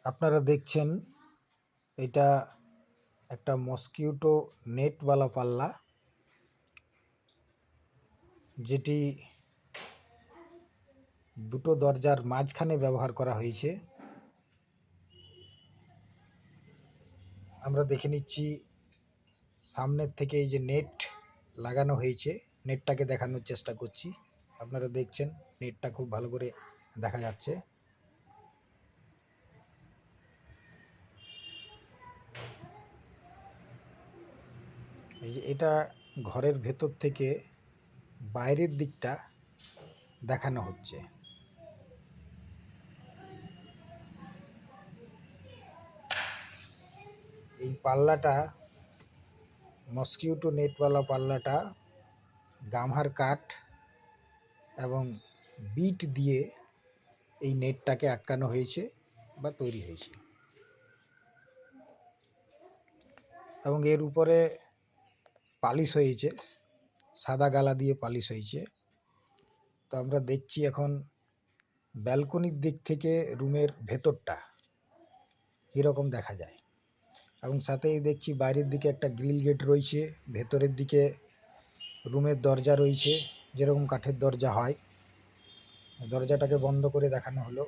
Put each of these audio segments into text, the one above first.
আপনারা দেখছেন এটা একটা মসকিউটো নেটওয়ালা পাল্লা, যেটি দুটো দরজার মাঝখানে ব্যবহার করা হয়েছে। আমরা দেখে নিচ্ছি সামনের থেকে এই যে নেট লাগানো হয়েছে, নেটটাকে দেখানোর চেষ্টা করছি। আপনারা দেখছেন নেটটা খুব ভালো করে দেখা যাচ্ছে। এই যে এটা ঘরের ভেতর থেকে বাইরের দিকটা দেখানো হচ্ছে। এই পাল্লাটা, মসকিউটো নেটওয়ালা পাল্লাটা গামহার কাঠ এবং বিট দিয়ে এই নেটটাকে আটকানো হয়েছে বা তৈরি হয়েছে, এবং এর উপরে পালিশ হয়েছে, সাদা গালা দিয়ে পালিশ হয়েছে। তো আমরা দেখছি এখন ব্যালকনির দিক থেকে রুমের ভেতরটা কীরকম দেখা যায়, এবং সাথেই দেখছি বাইরের দিকে একটা গ্রিল গেট রয়েছে, ভেতরের দিকে রুমের দরজা রয়েছে, যেরকম কাঠের দরজা হয়। দরজাটাকে বন্ধ করে দেখানো হলো।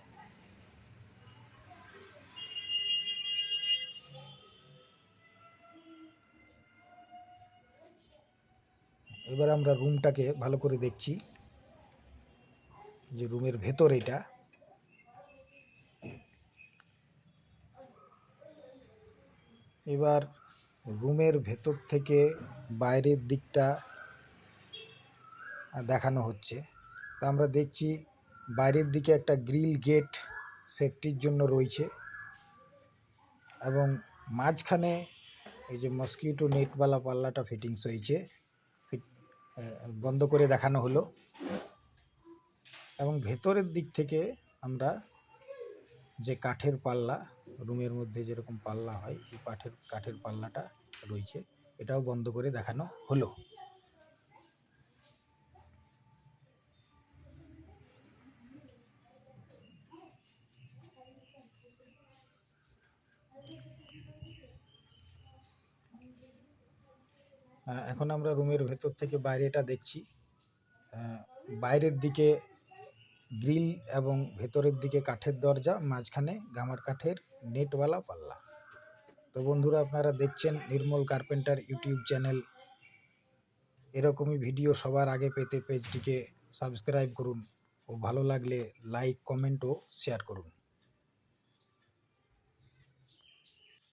এবার আমরা রুমটাকে ভালো করে দেখছি, যে রুমের ভেতর এটা। এবার রুমের ভেতর থেকে বাইরের দিকটা দেখানো হচ্ছে। তা আমরা দেখছি বাইরের দিকে একটা গ্রিল গেট সেফটির জন্য রয়েছে, এবং মাঝখানে এই যে মসকিউটো নেটওয়ালা পাল্লাটা ফিটিংস হয়েছে, বন্ধ করে দেখানো হলো। এবং ভেতরের দিক থেকে আমরা যে কাঠের পাল্লা, রুমের মধ্যে যেরকম পাল্লা হয়, এই কাঠের পাল্লাটা রয়েছে, এটাও বন্ধ করে দেখানো হলো। এখন আমরা রুমের ভেতর থেকে বাইরেটা দেখছি। বাইরের দিকে গ্রিল এবং ভেতরের দিকে কাঠের দরজা, মাঝখানে গামার কাঠের নেটওয়ালা পাল্লা। তো বন্ধুরা, আপনারা দেখছেন নির্মল কার্পেন্টার ইউটিউব চ্যানেল। এরকমই ভিডিও সবার আগে পেতে পেজটিকে সাবস্ক্রাইব করুন, ও ভালো লাগলে লাইক, কমেন্ট ও শেয়ার করুন।